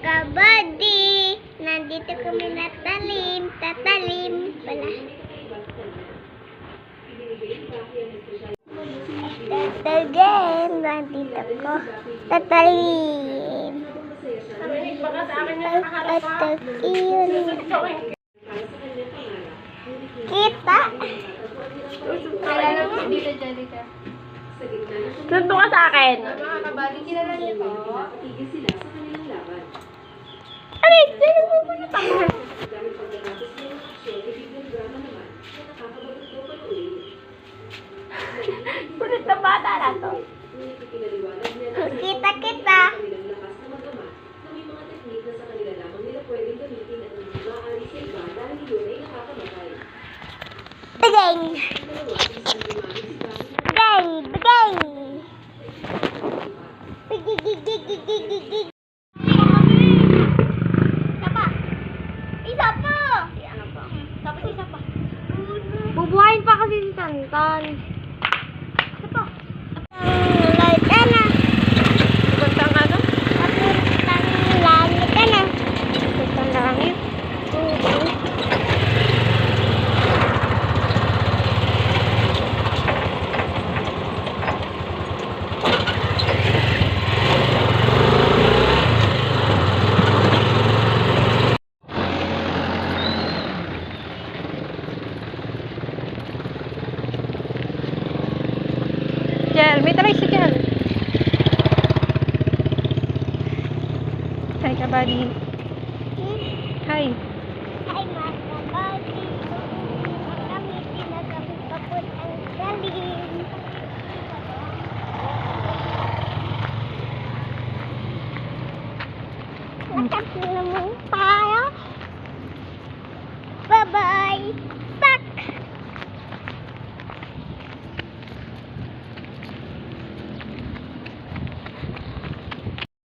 kabady, nandito kami tatalim pala. Again, nandito ko, tatalim. Kita. Tunto ka sa akin. Mga kabali, kilala niyo po. Aray, sino mo po na tama? Kulit na bata na to. Kita. Bigay. Bigay. Isa pa. Tapos isa pa. Bubuhayin pa kasi si Tantan. Isa pa. Light ka na. Bantang ano? Langit ka na. Bantang langit. Jel, may tricycle. Hi, kabali. Hi. Ay, mga kabady. Kami pinagkabit kapon ang galing. Watak na naman pa.